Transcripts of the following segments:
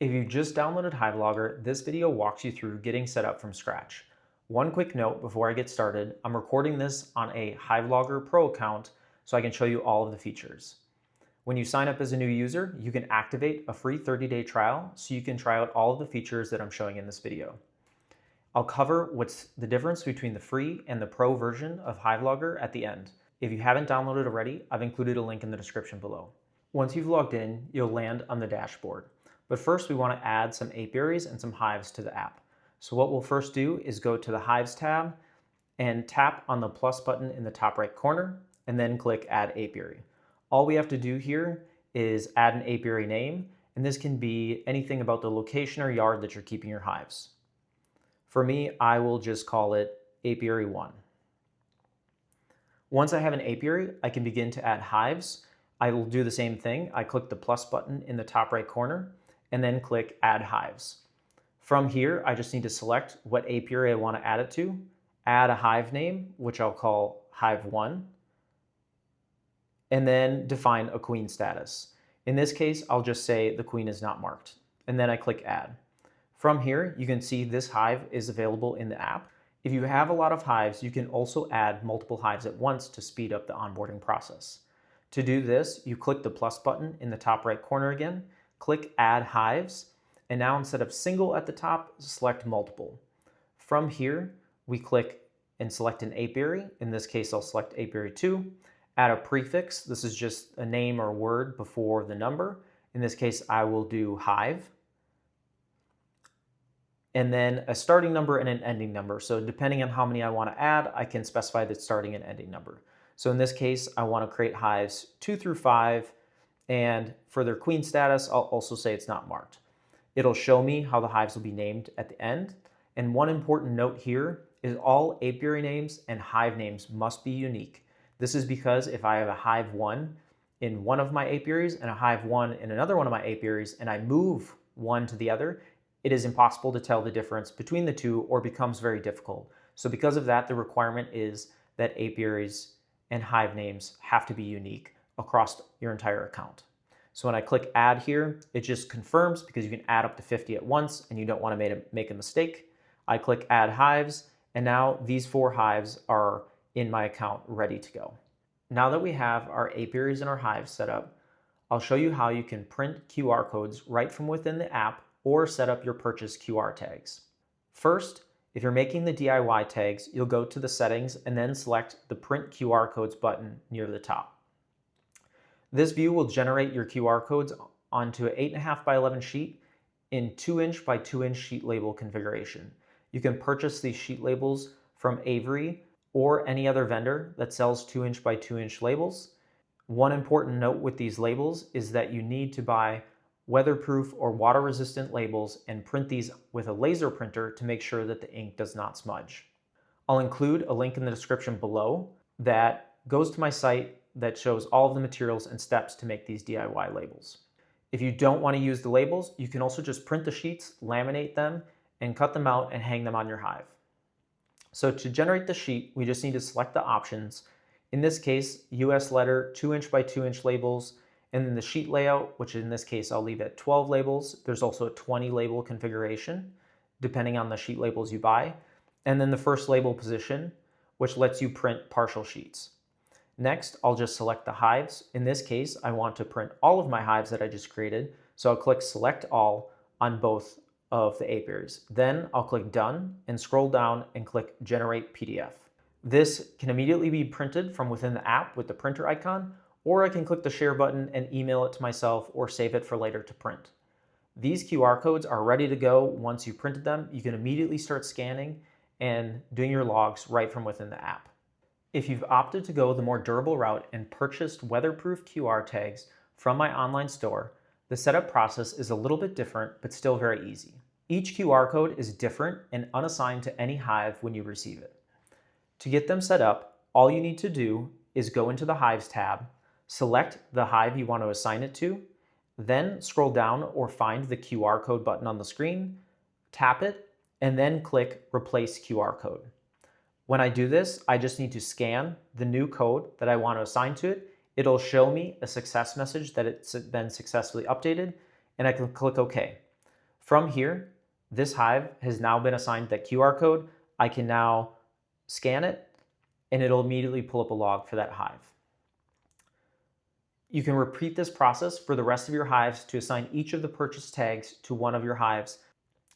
If you just downloaded HiveLogger, this video walks you through getting set up from scratch. One quick note before I get started, I'm recording this on a HiveLogger Pro account so I can show you all of the features. When you sign up as a new user, you can activate a free 30-day trial so you can try out all of the features that I'm showing in this video. I'll cover what's the difference between the free and the pro version of HiveLogger at the end. If you haven't downloaded already, I've included a link in the description below. Once you've logged in, you'll land on the dashboard. But first we want to add some apiaries and some hives to the app. So what we'll first do is go to the Hives tab and tap on the plus button in the top right corner and then click Add Apiary. All we have to do here is add an apiary name, and this can be anything about the location or yard that you're keeping your hives. For me, I will just call it Apiary 1. Once I have an apiary, I can begin to add hives. I will do the same thing. I click the plus button in the top right corner and then click Add Hives. From here, I just need to select what apiary I want to add it to, add a hive name, which I'll call Hive 1, and then define a queen status. In this case, I'll just say the queen is not marked, and then I click Add. From here, you can see this hive is available in the app. If you have a lot of hives, you can also add multiple hives at once to speed up the onboarding process. To do this, you click the plus button in the top right corner again, click Add Hives, and now instead of single at the top, select multiple. From here, we click and select an apiary. In this case, I'll select Apiary 2. Add a prefix. This is just a name or word before the number. In this case, I will do hive. And then a starting number and an ending number. So depending on how many I want to add, I can specify the starting and ending number. So in this case, I want to create hives 2 through 5, and for their queen status, I'll also say it's not marked. It'll show me how the hives will be named at the end. And one important note here is all apiary names and hive names must be unique. This is because if I have a hive 1 in one of my apiaries and a hive 1 in another one of my apiaries, and I move one to the other, it is impossible to tell the difference between the two or becomes very difficult. So because of that, the requirement is that apiaries and hive names have to be unique across your entire account. So when I click Add here, it just confirms because you can add up to 50 at once and you don't want to make a mistake. I click Add Hives, and now these 4 hives are in my account ready to go. Now that we have our apiaries and our hives set up, I'll show you how you can print QR codes right from within the app or set up your purchase QR tags. First, if you're making the DIY tags, you'll go to the settings and then select the Print QR Codes button near the top. This view will generate your QR codes onto an 8.5 by 11 sheet in 2-inch by 2-inch sheet label configuration. You can purchase these sheet labels from Avery or any other vendor that sells 2-inch by 2-inch labels. One important note with these labels is that you need to buy weatherproof or water-resistant labels and print these with a laser printer to make sure that the ink does not smudge. I'll include a link in the description below that goes to my site that shows all of the materials and steps to make these DIY labels. If you don't want to use the labels, you can also just print the sheets, laminate them, and cut them out and hang them on your hive. So to generate the sheet, we just need to select the options. In this case, US letter 2-inch by 2-inch labels, and then the sheet layout, which in this case I'll leave at 12 labels. There's also a 20 label configuration, depending on the sheet labels you buy. And then the first label position, which lets you print partial sheets. Next, I'll just select the hives. In this case, I want to print all of my hives that I just created, so I'll click Select All on both of the apiaries. Then I'll click Done and scroll down and click Generate PDF. This can immediately be printed from within the app with the printer icon, or I can click the share button and email it to myself or save it for later to print. These QR codes are ready to go. Once you printed them, you can immediately start scanning and doing your logs right from within the app. If you've opted to go the more durable route and purchased weatherproof QR tags from my online store, the setup process is a little bit different, but still very easy. Each QR code is different and unassigned to any hive when you receive it. To get them set up, all you need to do is go into the Hives tab, select the hive you want to assign it to, then scroll down or find the QR code button on the screen, tap it, and then click Replace QR Code. When I do this, I just need to scan the new code that I want to assign to it. It'll show me a success message that it's been successfully updated, and I can click OK. From here, this hive has now been assigned that QR code. I can now scan it and it'll immediately pull up a log for that hive. You can repeat this process for the rest of your hives to assign each of the purchase tags to one of your hives.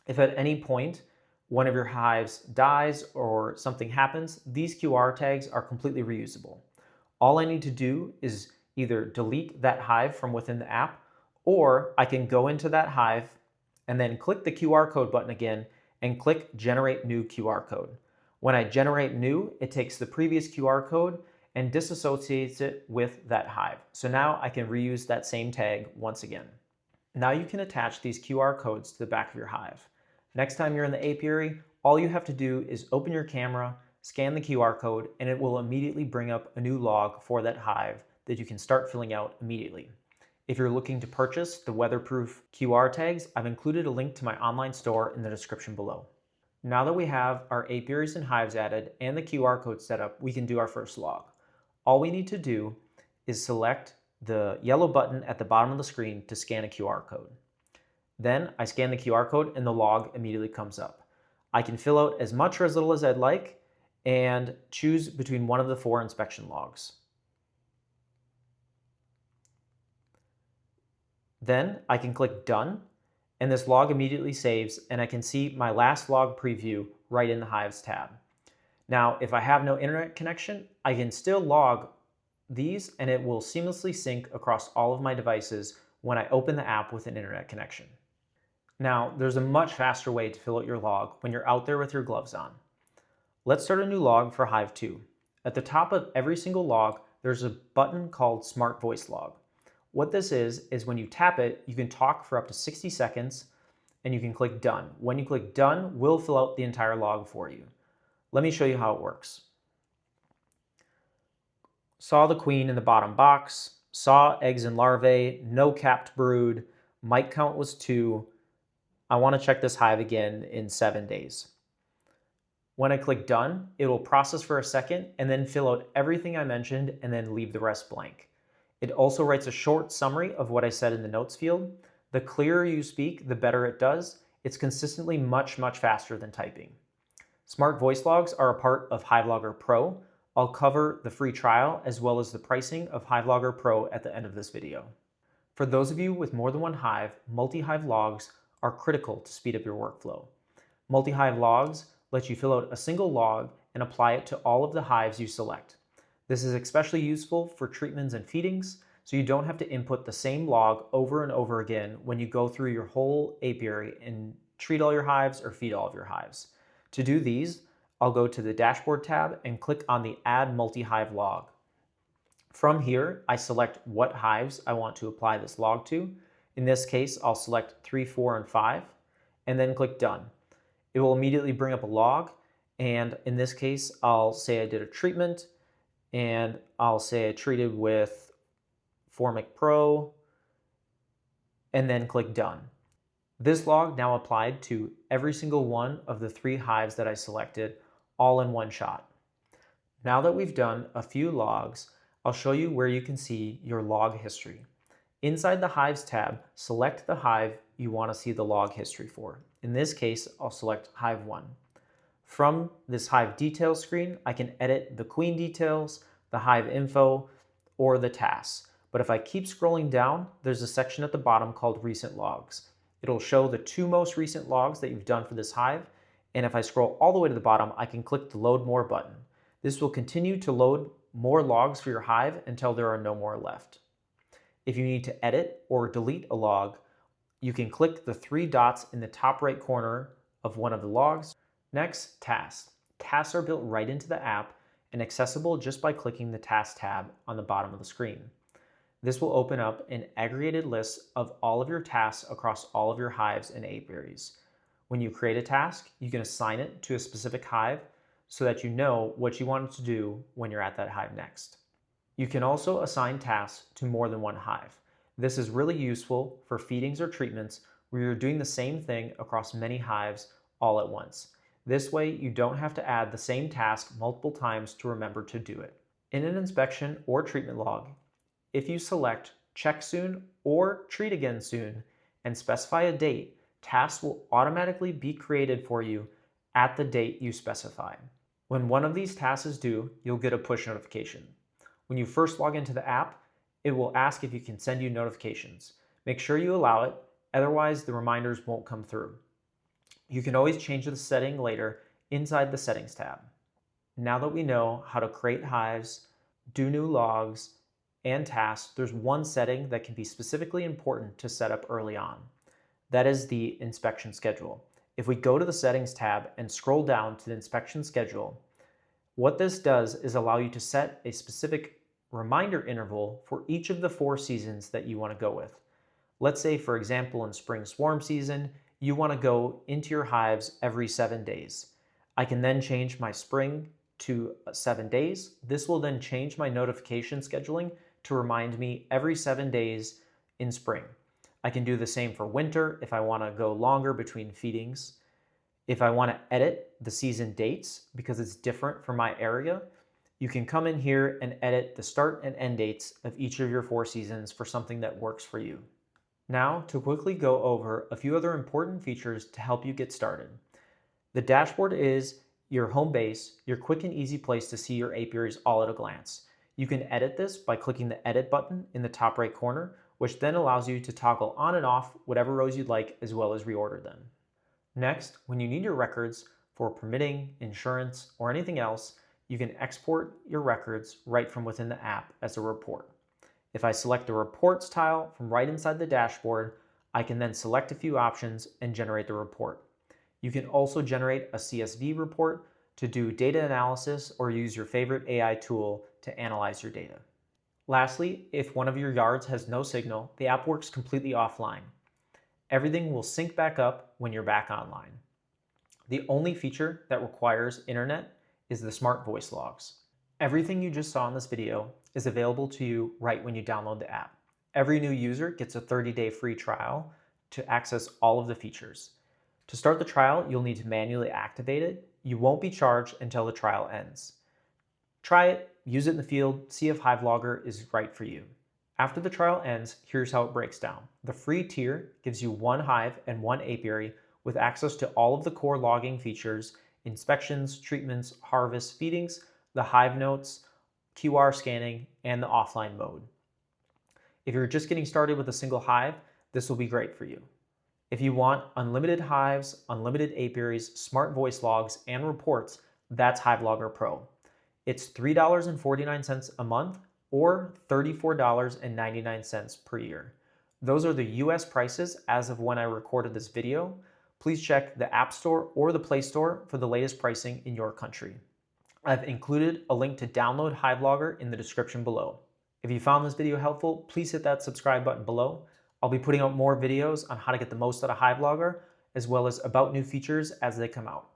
If at any point one of your hives dies or something happens, these QR tags are completely reusable. All I need to do is either delete that hive from within the app, or I can go into that hive and then click the QR code button again and click Generate New QR Code. When I generate new, it takes the previous QR code and disassociates it with that hive. So now I can reuse that same tag once again. Now you can attach these QR codes to the back of your hive. Next time you're in the apiary, all you have to do is open your camera, scan the QR code, and it will immediately bring up a new log for that hive that you can start filling out immediately. If you're looking to purchase the weatherproof QR tags, I've included a link to my online store in the description below. Now that we have our apiaries and hives added and the QR code set up, we can do our first log. All we need to do is select the yellow button at the bottom of the screen to scan a QR code. Then I scan the QR code and the log immediately comes up. I can fill out as much or as little as I'd like and choose between one of the 4 inspection logs. Then I can click Done, and this log immediately saves, and I can see my last log preview right in the Hives tab. Now, if I have no internet connection, I can still log these and it will seamlessly sync across all of my devices when I open the app with an internet connection. Now, there's a much faster way to fill out your log when you're out there with your gloves on. Let's start a new log for Hive 2. At the top of every single log, there's a button called Smart Voice Log. What this is when you tap it, you can talk for up to 60 seconds and you can click Done. When you click Done, we'll fill out the entire log for you. Let me show you how it works. Saw the queen in the bottom box, saw eggs and larvae, no capped brood, mite count was 2. I want to check this hive again in 7 days. When I click Done, it will process for a second and then fill out everything I mentioned and then leave the rest blank. It also writes a short summary of what I said in the notes field. The clearer you speak, the better it does. It's consistently much faster than typing. Smart voice logs are a part of HiveLogger Pro. I'll cover the free trial as well as the pricing of HiveLogger Pro at the end of this video. For those of you with more than one hive, multi-hive logs are critical to speed up your workflow. Multi-hive logs let you fill out a single log and apply it to all of the hives you select. This is especially useful for treatments and feedings, so you don't have to input the same log over and over again when you go through your whole apiary and treat all your hives or feed all of your hives. To do these, I'll go to the Dashboard tab and click on the Add Multi-Hive Log. From here, I select what hives I want to apply this log to. In this case, I'll select 3, 4, and 5, and then click Done. It will immediately bring up a log, and in this case, I'll say I did a treatment, and I'll say I treated with Formic Pro, and then click Done. This log now applied to every single one of the 3 hives that I selected, all in one shot. Now that we've done a few logs, I'll show you where you can see your log history. Inside the Hives tab, select the hive you want to see the log history for. In this case, I'll select Hive 1. From this Hive Details screen, I can edit the queen details, the hive info, or the tasks. But if I keep scrolling down, there's a section at the bottom called Recent Logs. It'll show the 2 most recent logs that you've done for this hive, and if I scroll all the way to the bottom, I can click the Load More button. This will continue to load more logs for your hive until there are no more left. If you need to edit or delete a log, you can click the 3 dots in the top right corner of one of the logs. Next, tasks. Tasks are built right into the app and accessible just by clicking the Task tab on the bottom of the screen. This will open up an aggregated list of all of your tasks across all of your hives and apiaries. When you create a task, you can assign it to a specific hive so that you know what you want it to do when you're at that hive next. You can also assign tasks to more than one hive. This is really useful for feedings or treatments where you're doing the same thing across many hives all at once. This way, you don't have to add the same task multiple times to remember to do it. In an inspection or treatment log, if you select Check Soon or Treat Again Soon and specify a date, tasks will automatically be created for you at the date you specify. When one of these tasks is due, you'll get a push notification. When you first log into the app, it will ask if you can send you notifications. Make sure you allow it, otherwise the reminders won't come through. You can always change the setting later inside the Settings tab. Now that we know how to create hives, do new logs, and tasks, there's one setting that can be specifically important to set up early on. That is the inspection schedule. If we go to the Settings tab and scroll down to the inspection schedule, what this does is allow you to set a specific reminder interval for each of the 4 seasons that you want to go with. Let's say, for example, in spring swarm season, you want to go into your hives every 7 days. I can then change my spring to 7 days. This will then change my notification scheduling to remind me every 7 days in spring. I can do the same for winter if I want to go longer between feedings. If I want to edit the season dates because it's different for my area, you can come in here and edit the start and end dates of each of your 4 seasons for something that works for you. Now, to quickly go over a few other important features to help you get started. The dashboard is your home base, your quick and easy place to see your apiaries all at a glance. You can edit this by clicking the edit button in the top right corner, which then allows you to toggle on and off whatever rows you'd like, as well as reorder them. Next, when you need your records for permitting, insurance, or anything else, you can export your records right from within the app as a report. If I select the reports tile from right inside the dashboard, I can then select a few options and generate the report. You can also generate a CSV report to do data analysis or use your favorite AI tool to analyze your data. Lastly, if one of your yards has no signal, the app works completely offline. Everything will sync back up when you're back online. The only feature that requires internet is the smart voice logs. Everything you just saw in this video is available to you right when you download the app. Every new user gets a 30-day free trial to access all of the features. To start the trial, you'll need to manually activate it. You won't be charged until the trial ends. Try it, use it in the field, see if HiveLogger is right for you. After the trial ends, here's how it breaks down. The free tier gives you 1 hive and 1 apiary with access to all of the core logging features, inspections, treatments, harvest, feedings, the hive notes, QR scanning, and the offline mode. If you're just getting started with a single hive, this will be great for you. If you want unlimited hives, unlimited apiaries, smart voice logs, and reports, that's HiveLogger Pro. It's $3.49 a month or $34.99 per year. Those are the US prices as of when I recorded this video. Please check the App Store or the Play Store for the latest pricing in your country. I've included a link to download HiveLogger in the description below. If you found this video helpful, please hit that subscribe button below. I'll be putting out more videos on how to get the most out of HiveLogger, as well as about new features as they come out.